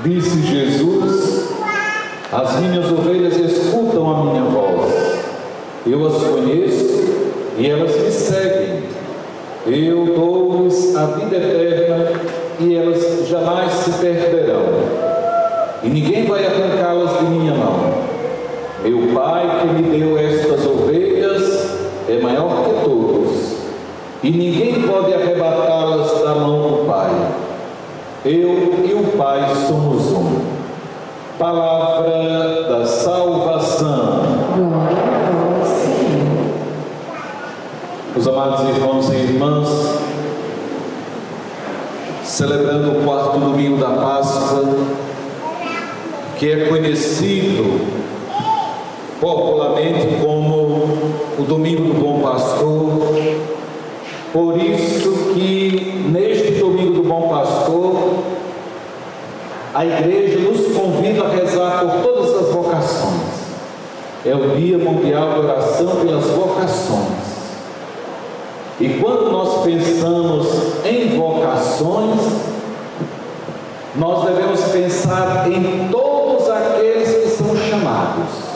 Disse Jesus: as minhas ovelhas escutam a minha voz. Eu as conheço e elas me seguem. Eu dou-lhes a vida eterna e elas jamais se perderão. E ninguém vai arrancá-las de minha mão. Meu Pai que me deu estas ovelhas é maior que todos, e ninguém pode arrebatá-las da mão do Pai. Eu e o Pai somos um. Palavra da salvação. Glória a vós, Senhor. Meus amados irmãos e irmãs, celebrando o 4º domingo da Páscoa, que é conhecido popularmente como o Domingo do Bom Pastor. Por isso que neste Domingo do Bom Pastor, a igreja nos convida a rezar por todas as vocações. É o Dia Mundial de Oração pelas Vocações. E quando nós pensamos em vocações, nós devemos pensar em todos aqueles que são chamados.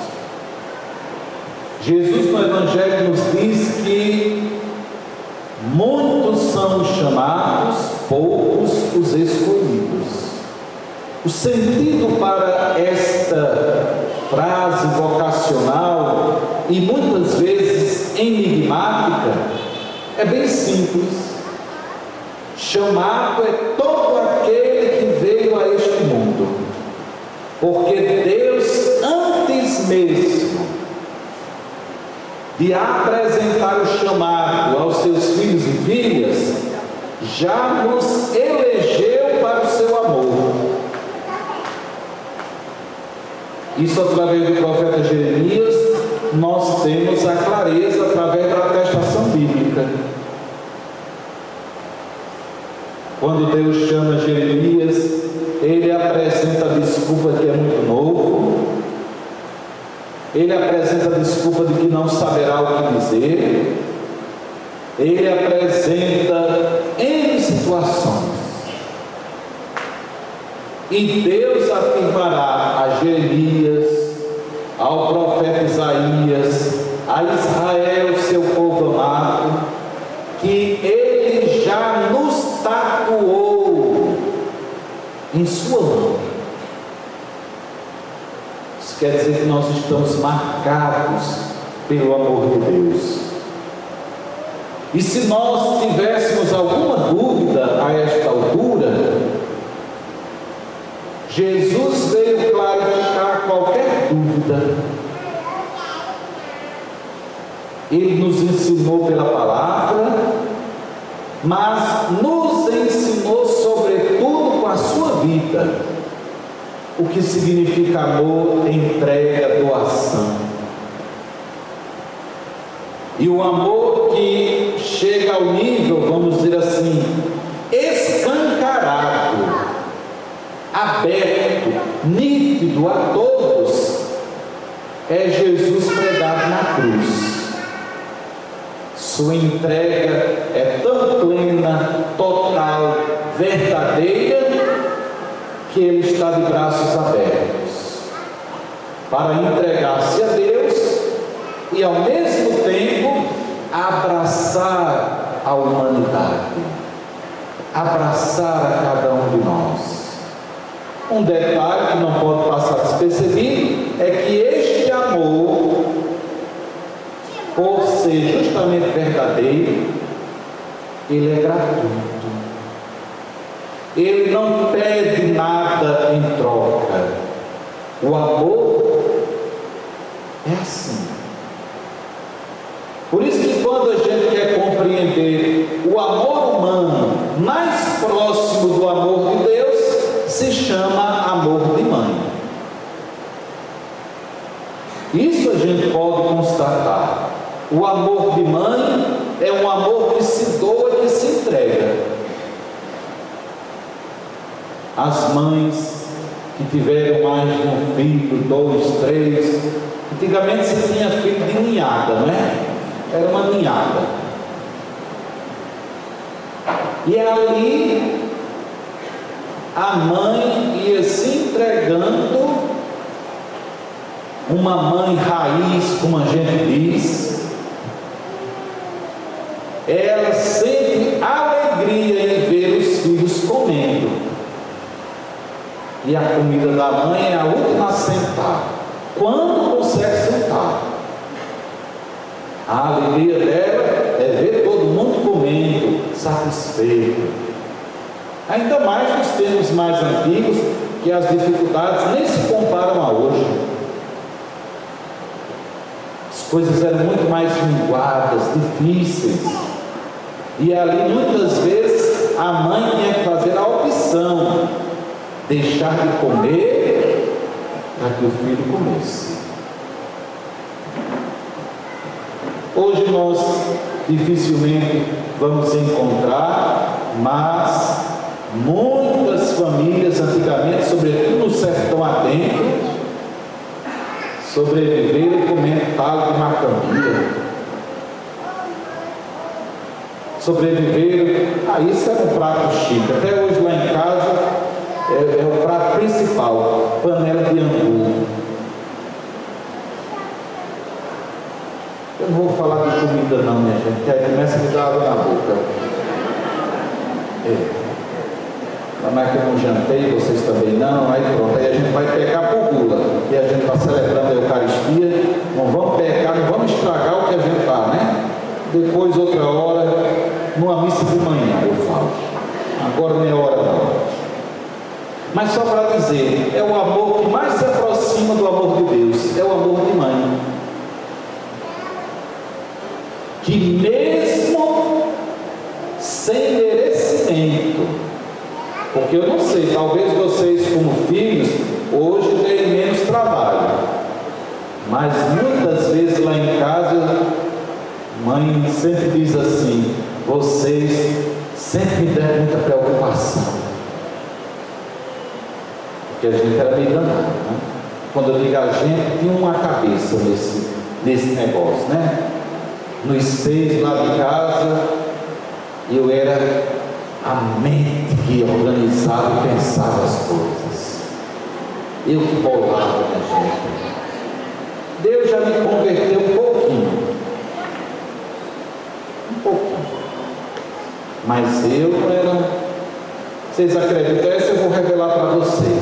Jesus no Evangelho nos diz que muitos são os chamados, poucos os escolhidos. O sentido para esta frase vocacional, e muitas vezes enigmática, é bem simples. Chamado é todo aquele que veio a este mundo, porque Deus, antes mesmo de apresentar o chamado aos seus filhos e filhas, já nos elegeu para o seu amor. Isso através do profeta Jeremias, nós temos a clareza através da atestação bíblica. Quando Deus chama Jeremias, ele apresenta a desculpa que é muito novo. Ele apresenta a desculpa de que não saberá o que dizer. Ele apresenta N situações. E Deus afirmará a Jeremias, ao profeta Isaías, a Israel, seu povo amado, que ele já nos tatuou em sua mão. Quer dizer que nós estamos marcados pelo amor de Deus. E se nós tivéssemos alguma dúvida a esta altura, Jesus veio clarificar qualquer dúvida. Ele nos ensinou pela palavra, mas nos ensinou sobretudo com a sua vida. O que significa amor, entrega, doação. E o amor que chega ao nível, vamos dizer assim, escancarado, aberto, nítido a todos, é Jesus pregado na cruz. Sua entrega é tão plena, total, verdadeira, que ele está de braços abertos para entregar-se a Deus e ao mesmo tempo abraçar a humanidade, abraçar a cada um de nós. Um detalhe que não pode passar despercebido é que este amor, por ser justamente verdadeiro, ele é gratuito. Ele não pede nada em troca. O amor é assim. Por isso que quando a gente quer compreender o amor humano mais próximo do amor de Deus, se chama amor de mãe. Isso a gente pode constatar. O amor de mãe é um amor que se doa e que se entrega. As mães que tiveram mais de um filho, 2, 3, antigamente se tinha filho de ninhada, não é? Era uma ninhada. E ali a mãe ia se entregando, uma mãe raiz, como a gente diz, ela sente alegria em ver os filhos comendo, e a comida da mãe é a última a sentar, quando consegue sentar. A alegria dela é ver todo mundo comendo, satisfeito. Ainda mais nos tempos mais antigos, que as dificuldades nem se comparam a hoje. As coisas eram muito mais minguadas, difíceis. E ali muitas vezes a mãe tinha que fazer a opção, deixar de comer para que o filho comesse. Hoje nós dificilmente vamos encontrar, mas muitas famílias antigamente, sobretudo no sertão adentro, sobreviveram comendo talo de macambia. Sobreviveram, isso era um prato chique. Até hoje lá em casa é o prato principal, panela de angu. Eu não vou falar de comida não, minha gente, que aí começa a me dar água na boca. Como é que eu não jantei, vocês também não, aí pronto, aí a gente vai pecar por gula, e a gente está celebrando a Eucaristia, não vamos pecar, não vamos estragar o que a gente está, né? Depois, outra hora, numa missa de manhã, eu falo. Agora não é hora não. Mas só para dizer, é o amor que mais se aproxima do amor de Deus, é o amor de mãe. Que mesmo sem merecimento, porque eu não sei, talvez vocês como filhos, hoje tenham menos trabalho, mas muitas vezes lá em casa, mãe sempre diz assim, vocês sempre me deram muita preocupação, porque a gente era meio danado, né? Quando eu digo a gente, tinha uma cabeça nesse negócio, né? Nos 6 lá de casa, eu era a mente que organizava e pensava as coisas. Eu que bolava, minha gente. Deus já me converteu um pouquinho. Mas eu não era. Vocês acreditam? Essa eu vou revelar para você.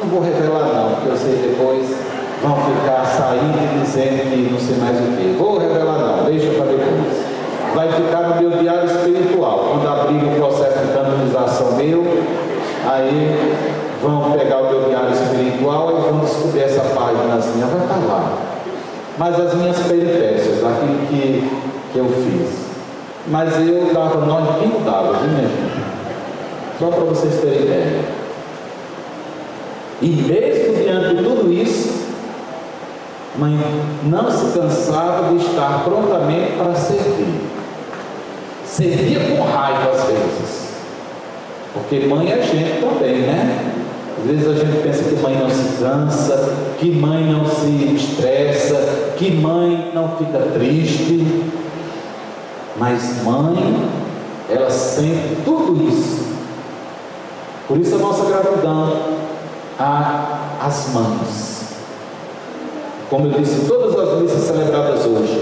Não vou revelar não, porque eu sei depois vão ficar saindo e dizendo que não sei mais o que. Vou revelar não, deixa para depois. Vai ficar no meu diário espiritual. Quando abrir o processo de canonização meu, aí vão pegar o meu diário espiritual e vão descobrir essa página assim, vai estar lá. Mas as minhas peripécias, aquilo que eu fiz. Mas eu dava nó de quem mudava, viu, minha gente? Só para vocês terem ideia. E mesmo diante de tudo isso, mãe não se cansava de estar prontamente para servir. Servia com raiva às vezes, porque mãe é gente também, né? Às vezes a gente pensa que mãe não se cansa, que mãe não se estressa, que mãe não fica triste, mas mãe, ela sente tudo isso. Por isso a nossa gratidão às mães. Como eu disse, todas as missas celebradas hoje,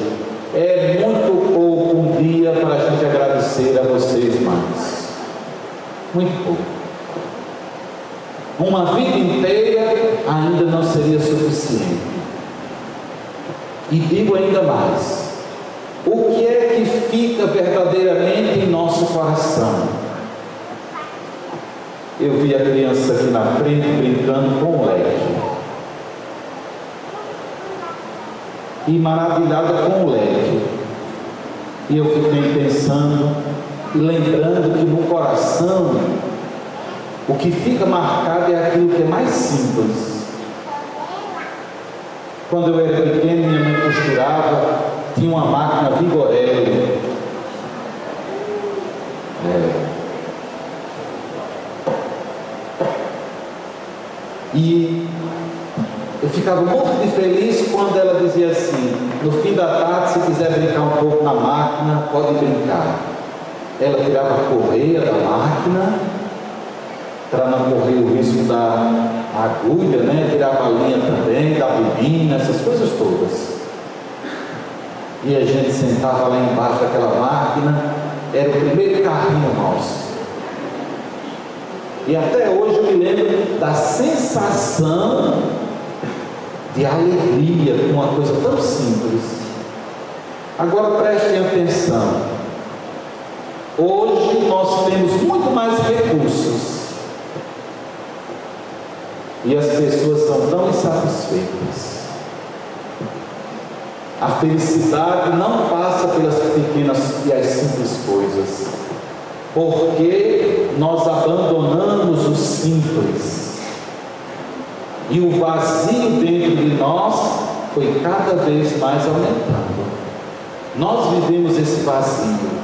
é muito pouco um dia para a gente agradecer a vocês, mães. Muito pouco. Uma vida inteira ainda não seria suficiente. E digo ainda mais: o que é que fica verdadeiramente em nosso coração? Eu vi a criança aqui na frente brincando com o leque. E maravilhada com o leque. E eu fiquei pensando e lembrando que no coração o que fica marcado é aquilo que é mais simples. Quando eu era pequeno, minha mãe costurava, tinha uma máquina Vigorelli. E eu ficava muito feliz quando ela dizia assim: no fim da tarde, se quiser brincar um pouco na máquina, pode brincar. ela tirava a correia da máquina, para não correr o risco da agulha, né? Tirava a linha também, da bobina, essas coisas todas. E a gente sentava lá embaixo daquela máquina, era o primeiro carrinho nosso. E até hoje eu me lembro da sensação de alegria com uma coisa tão simples. Agora prestem atenção. Hoje nós temos muito mais recursos. E as pessoas são tão insatisfeitas. A felicidade não passa pelas pequenas e as simples coisas, porque nós abandonamos o simples, e o vazio dentro de nós foi cada vez mais aumentando. Nós vivemos esse vazio.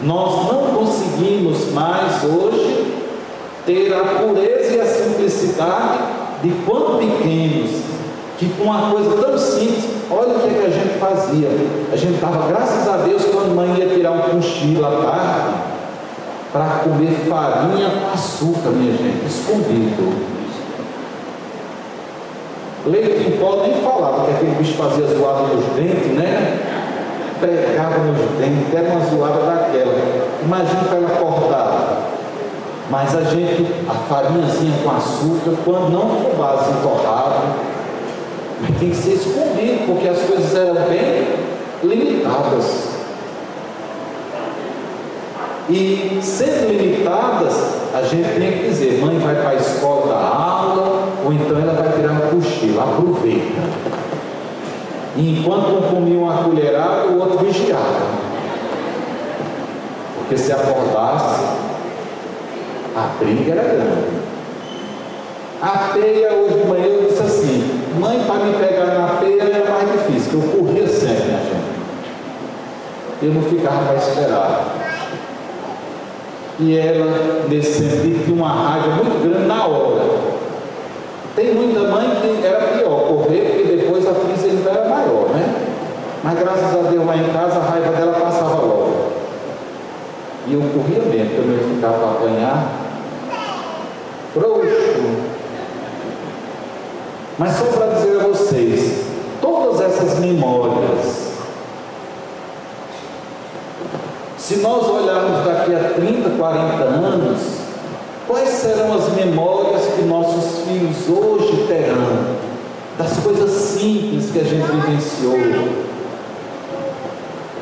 Nós não conseguimos mais hoje ter a pureza e a simplicidade de quando pequenos, que com uma coisa tão simples, olha o que é que a gente fazia. A gente estava, graças a Deus, quando a mãe ia tirar um cochilo à tarde, para comer farinha com açúcar, minha gente, escondido. Leite em pó nem falava, porque aquele bicho fazia zoada nos dentes, né? Pegava nos dentes, era uma zoada daquela. Imagina para ela cortar. Mas a gente, a farinhazinha com açúcar, quando não for base torrado, tem que ser escondido, porque as coisas eram bem limitadas. E sendo limitadas, a gente tinha que dizer: mãe vai para a escola da aula, ou então ela vai tirar um cochilo, aproveita. E enquanto um comia uma colherada, o outro vigiava. Porque se acordasse, a briga era grande. A peia, hoje de manhã, eu disse assim: mãe, para me pegar na peia era mais difícil, porque eu corria sempre, minha gente. Eu não ficava para esperar. E ela, nesse sentido, tinha uma raiva muito grande na hora. Tem muita mãe que era pior, correr, porque depois a crise ainda era maior, né? Mas graças a Deus lá em casa a raiva dela passava logo. E eu corria mesmo, porque eu não ia ficar para apanhar. Frouxo. Mas só para dizer a vocês, todas essas memórias, se nós olharmos daqui a 30, 40 anos, quais serão as memórias que nossos filhos hoje terão? Das coisas simples que a gente vivenciou.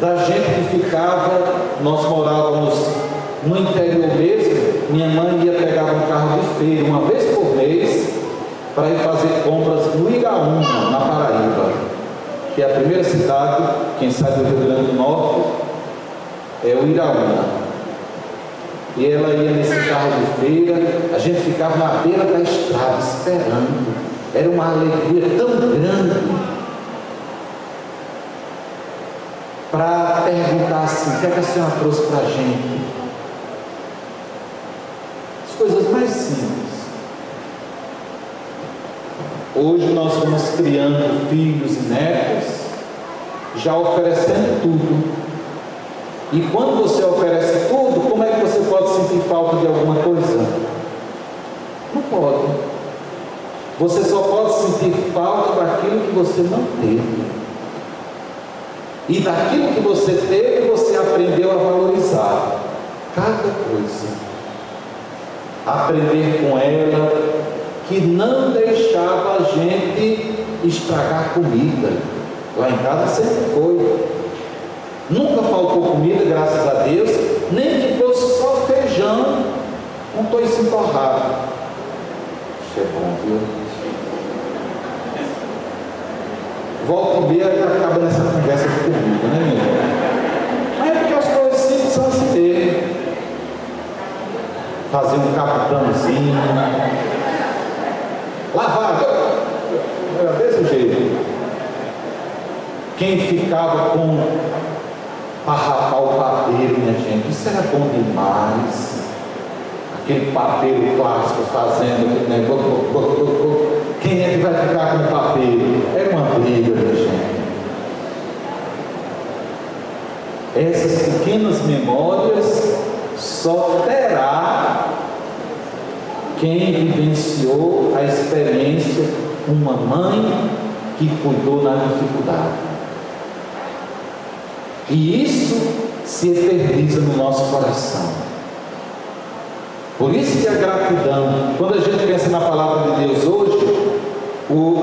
Da gente que ficava, nós morávamos no interior mesmo, minha mãe ia pegar um carro de feira uma vez por mês para ir fazer compras no Igaúna, na Paraíba, que é a primeira cidade, quem sai do Rio Grande do Norte, é o Iraúna. E ela ia nesse carro de feira, a gente ficava na beira da estrada esperando. Era uma alegria tão grande para perguntar assim: o que é que a senhora trouxe para a gente? As coisas mais simples. Hoje nós vamos criando filhos e netos, já oferecendo tudo. E quando você oferece tudo, como é que você pode sentir falta de alguma coisa? Não pode. Você só pode sentir falta daquilo que você não teve. E daquilo que você teve, você aprendeu a valorizar cada coisa. Aprender com ela que não deixava a gente estragar comida. Lá em casa sempre foi. Nunca faltou comida, graças a Deus, nem que fosse só feijão com toicinho torrado. Isso é bom, viu? Volta e meia acaba nessa conversa de comida, né, meu irmão? Mas é porque as coisas simples são assim mesmo. Fazer um capitãozinho, lavar, era desse jeito. Quem ficava para rapar o papeiro, minha gente, isso era bom demais. Aquele papeiro clássico fazendo aquele negócio. Quem é que vai ficar com o papeiro? Era uma briga, minha gente. essas pequenas memórias só terá quem vivenciou a experiência de uma mãe que cuidou na dificuldade. E isso se eterniza no nosso coração. Por isso que a gratidão, quando a gente pensa na palavra de Deus hoje,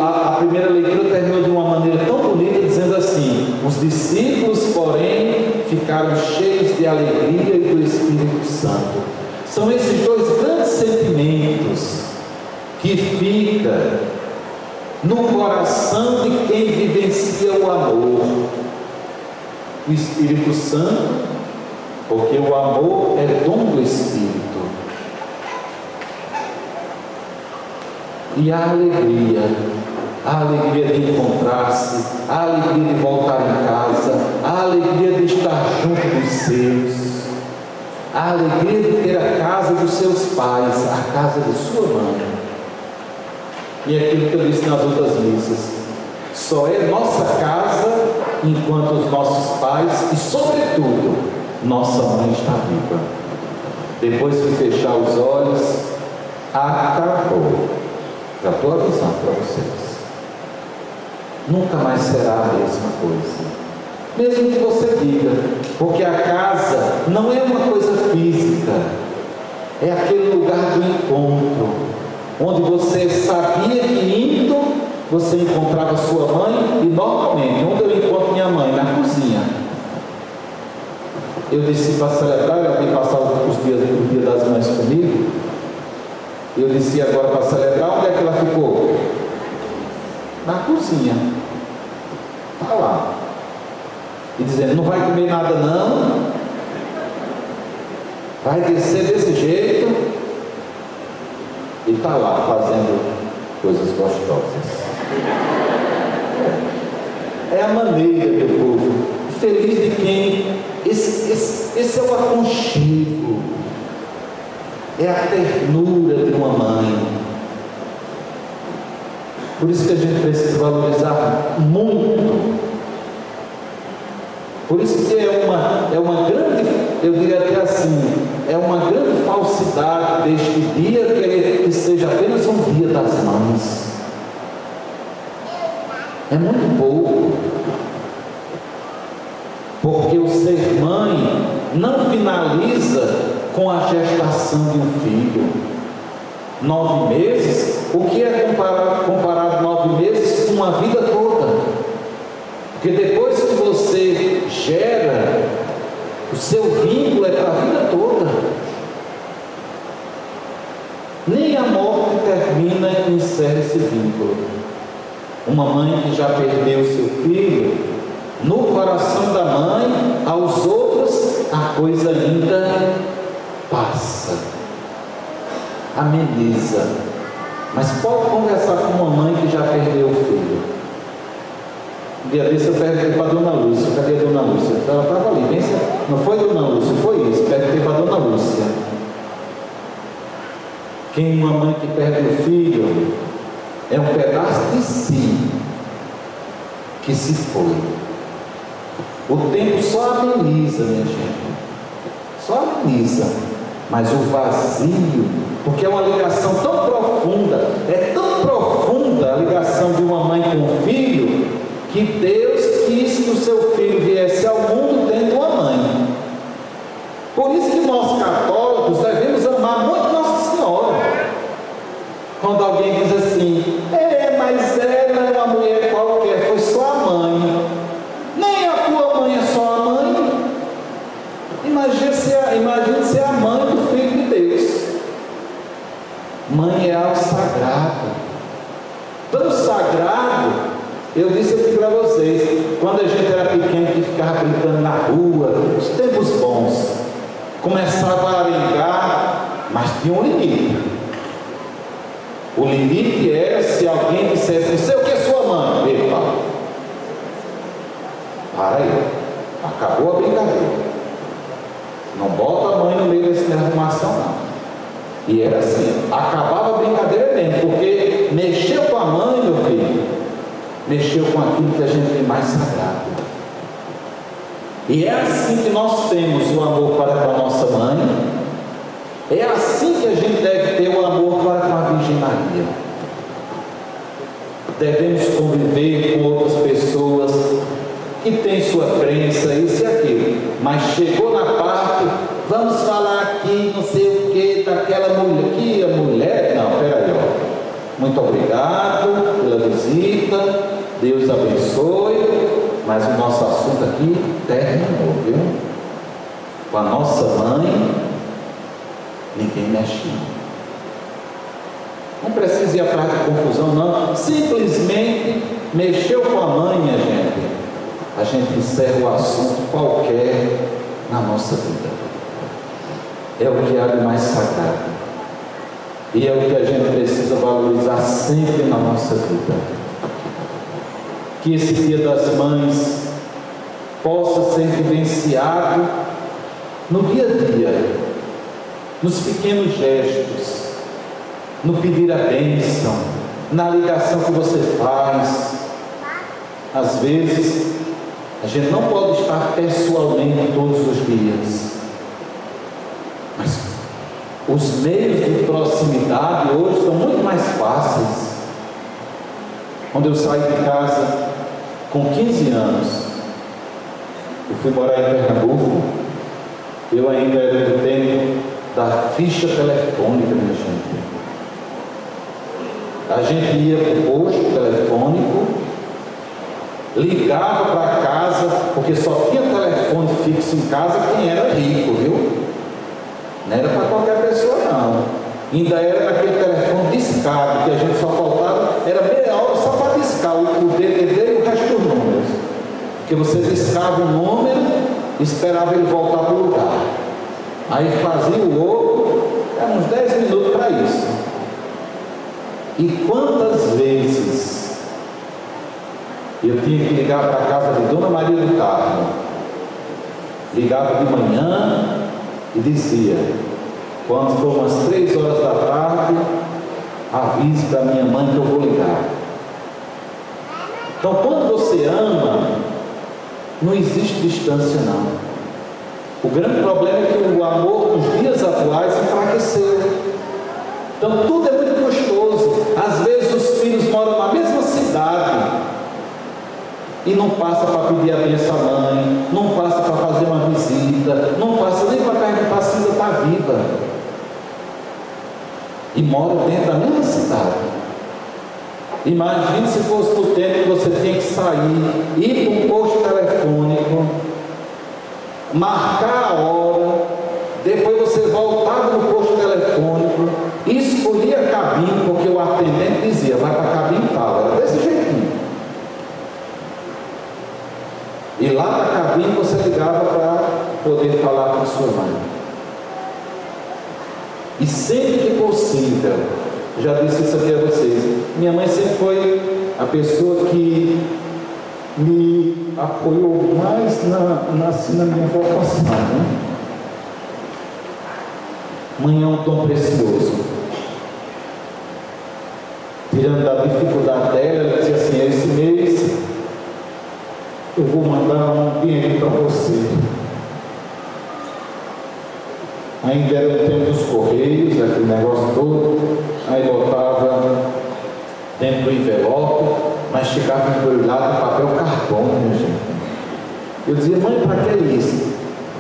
a primeira leitura terminou de uma maneira tão bonita, dizendo assim: os discípulos, porém, ficaram cheios de alegria e do Espírito Santo. São esses dois grandes sentimentos que ficam no coração de quem vivencia o amor. O Espírito Santo, porque o amor é dom do Espírito. E a alegria de encontrar-se, a alegria de voltar em casa, a alegria de estar junto dos seus, a alegria de ter a casa dos seus pais, a casa de sua mãe. E é aquilo que eu disse nas outras missas: só é nossa casa enquanto os nossos pais e, sobretudo, nossa mãe está viva. Depois que fechar os olhos, acabou. Já estou avisando para vocês. Nunca mais será a mesma coisa. Mesmo que você diga, porque a casa não é uma coisa física, é aquele lugar do encontro, onde você sabia que indo você encontrava sua mãe, e normalmente, onde eu encontro minha mãe? Na cozinha. Eu desci para celebrar, ela veio passar os dias do Dia das Mães comigo. Eu desci agora para celebrar, onde é que ela ficou? Na cozinha. Está lá. E dizendo: não vai comer nada não, vai descer desse jeito. E está lá fazendo coisas gostosas. É a maneira, meu povo, feliz de quem, esse é o aconchego, é a ternura de uma mãe. Por isso que a gente precisa valorizar muito. Por isso que é uma grande, eu diria até assim, é uma grande falsidade deste dia que seja apenas um dia das mães. É muito pouco. Porque o ser mãe não finaliza com a gestação de um filho. 9 meses, o que é comparado 9 meses com uma vida toda? Porque depois que você gera, o seu vínculo é para a vida toda. Nem a morte termina e encerra esse vínculo. Uma mãe que já perdeu seu filho, no coração da mãe, aos outros, a coisa ainda passa, ameniza. Mas pode conversar com uma mãe que já perdeu o filho. Um dia desse eu perguntei para a Dona Lúcia: cadê a Dona Lúcia? Ela estava ali, pensa, não foi Dona Lúcia, foi isso. Perguntei para a Dona Lúcia: quem uma mãe que perde o filho é um pedaço de si que se foi. O tempo só ameniza, minha gente, só ameniza, mas o vazio, porque é uma ligação tão profunda, é tão profunda a ligação de uma mãe com o filho, que Deus quis que o seu filho viesse ao mundo tendo uma mãe. Por isso que nós católicos devemos amar muito Nossa Senhora. Quando alguém diz assim: mas ela é uma mulher qualquer, foi só a mãe. Nem a tua mãe é só a mãe. Imagine ser a mãe do Filho de Deus. Mãe é algo sagrado. Tão sagrado, eu disse aqui para vocês, quando a gente era pequeno, que ficava brincando na rua, os tempos bons, começava a arengar, mas tinha um limite. O limite era se alguém dissesse: não sei o que é sua mãe. Epa, para aí, acabou a brincadeira. Não bota a mãe no meio dessa arrumação, não. E era assim, acabava a brincadeira mesmo, porque mexeu com a mãe, meu filho, mexeu com aquilo que a gente tem mais sagrado. E é assim que nós temos o amor para com a nossa mãe, é assim que a gente deve ter o amor para com a Virgem Maria. Devemos conviver com outras pessoas que têm sua crença, isso e aquilo, mas chegou na parte, vamos falar aqui, não sei o que, daquela mulher, que a mulher, não, peraí, ó. Muito obrigado pela visita, Deus abençoe, mas o nosso assunto aqui terminou, viu? Com a nossa mãe, ninguém mexe não. Não precisa ir atrás de confusão, não. Simplesmente mexeu com a mãe, minha gente, a gente encerra o assunto qualquer na nossa vida. É o que há de mais sagrado. E é o que a gente precisa valorizar sempre na nossa vida. Que esse Dia das Mães possa ser vivenciado no dia a dia, nos pequenos gestos, no pedir a bênção, na ligação que você faz. Às vezes, a gente não pode estar pessoalmente todos os dias, mas os meios de proximidade hoje são muito mais fáceis. Quando eu saí de casa com 15 anos, eu fui morar em Pernambuco, eu ainda era do tempo da ficha telefônica, minha gente. A gente ia para o posto telefônico, ligava para casa, porque só tinha telefone fixo em casa quem era rico, viu? Não era para qualquer pessoa não. Ainda era naquele telefone discado, que a gente só faltava, era meia hora só para discar o DDD e o resto dos números. Porque você discava o número, esperava ele voltar para o lugar. Aí fazia o outro, eram uns 10 minutos para isso. E quantas vezes eu tinha que ligar para a casa de Dona Maria do Carmo, ligava de manhã e dizia, quando for umas 3 horas da tarde, avise para minha mãe que eu vou ligar. Então, quando você ama, não existe distância não. O grande problema é que o amor nos dias atuais enfraqueceu. Então tudo é muito gostoso. Às vezes os filhos moram na mesma cidade e não passa para pedir a benção à mãe, não passa para fazer uma visita, não passa nem para perguntar se ainda está viva. E moram dentro da mesma cidade. Imagine se fosse no tempo que você tinha que sair, ir para um posto telefônico, marcar a hora, depois você voltava no posto telefônico, escolhia a cabine, porque o atendente dizia, vai para a cabine tal, era desse jeitinho. E lá na cabine você ligava para poder falar com a sua mãe. E sempre que possível, já disse isso aqui a vocês, minha mãe sempre foi a pessoa que me apoiou mais na minha vocação, né? Mãe é um dom precioso. Tirando da dificuldade dela, ela dizia assim, esse mês eu vou mandar um dinheiro para você. Ainda era no tempo dos correios, aquele negócio todo, aí botava dentro do envelope, mas chegava embrulhado em papel carbono, minha gente. Eu dizia, mãe, para que isso?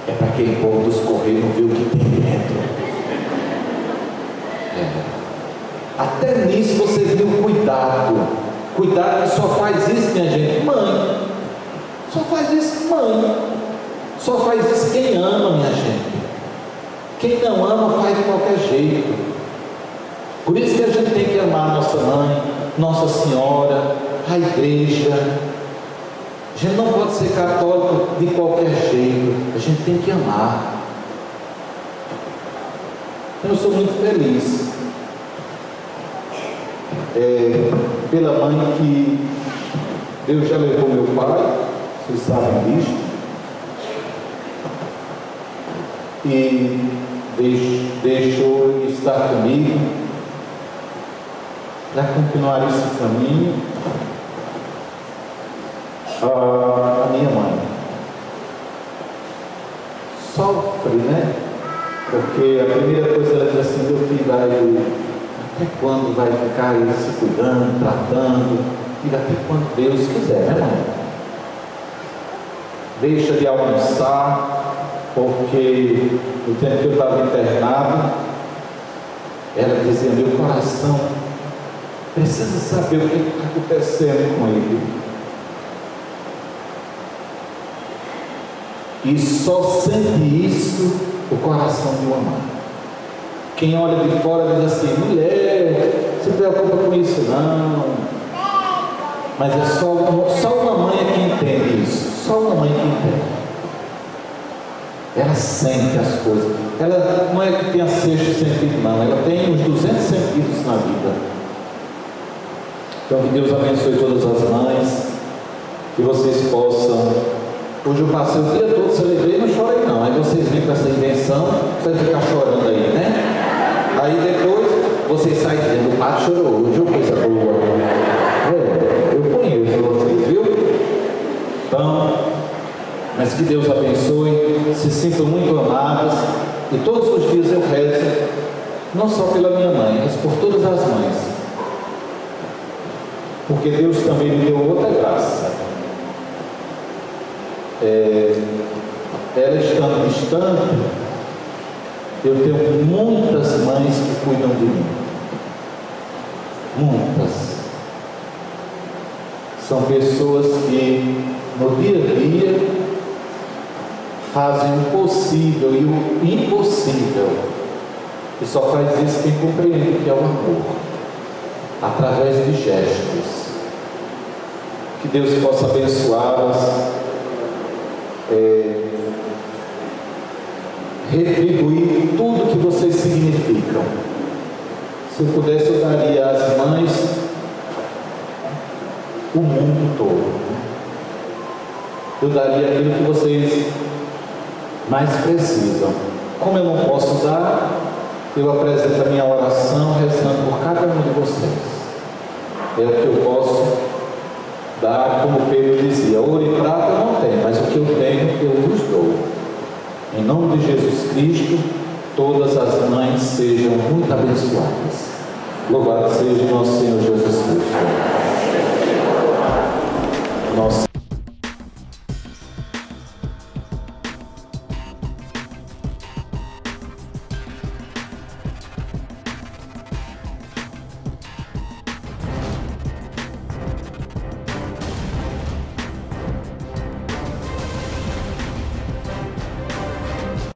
É para aquele povo dos correios não ver o que tem dentro. Até nisso você viu cuidado. Cuidado que só faz isso, minha gente. Mãe. Só faz isso, mãe. Só faz isso quem ama, minha gente. Quem não ama faz de qualquer jeito. Por isso que a gente tem que amar a nossa mãe, Nossa Senhora, a igreja. A gente não pode ser católico de qualquer jeito. A gente tem que amar. Eu sou muito feliz pela mãe que Deus já levou meu pai, vocês sabem disso, e deixou ele estar comigo para continuar esse caminho. A minha mãe, sofre, né? Porque a primeira coisa ela diz assim: meu filho vai, até quando vai ficar ele se cuidando, tratando? E até quando Deus quiser, né, mãe? Deixa de almoçar, porque no tempo que eu estava internado, ela dizia: meu coração precisa saber o que está acontecendo com ele. E só sente isso o coração de uma mãe. Quem olha de fora diz assim: mulher, se preocupa com isso não. Mas é só uma mãe é que entende isso. Só uma mãe que entende. Ela sente as coisas. Ela não é que tenha sexto sentido, não. Ela tem os 200 sentidos na vida. Então que Deus abençoe todas as mães. Que vocês possam. Hoje eu passei o dia todo, celebrei e não chorei não. Aí vocês vêm com essa invenção, vai ficar chorando aí, né? Aí depois vocês saem dizendo: o padre chorou hoje, coisa boa. Eu conheço vocês, viu? Então, mas que Deus abençoe, se sintam muito amadas. E todos os dias eu rezo, não só pela minha mãe, mas por todas as mães. Porque Deus também me deu outra graça. Ela estando distante, eu tenho muitas mães que cuidam de mim. Muitas. São pessoas que no dia a dia fazem o possível e o impossível. E só faz isso quem compreende o que é o amor, através de gestos. Que Deus possa abençoá-las, retribuir tudo que vocês significam. Se eu pudesse, eu daria às mães o mundo todo. Eu daria aquilo que vocês mais precisam. Como eu não posso dar, eu apresento a minha oração rezando por cada um de vocês. É o que eu posso dar, como Pedro dizia: ouro e prata eu não tenho, mas o que eu tenho eu vos dou. Em nome de Jesus Cristo, todas as mães sejam muito abençoadas. Louvado seja nosso Senhor Jesus Cristo. Nosso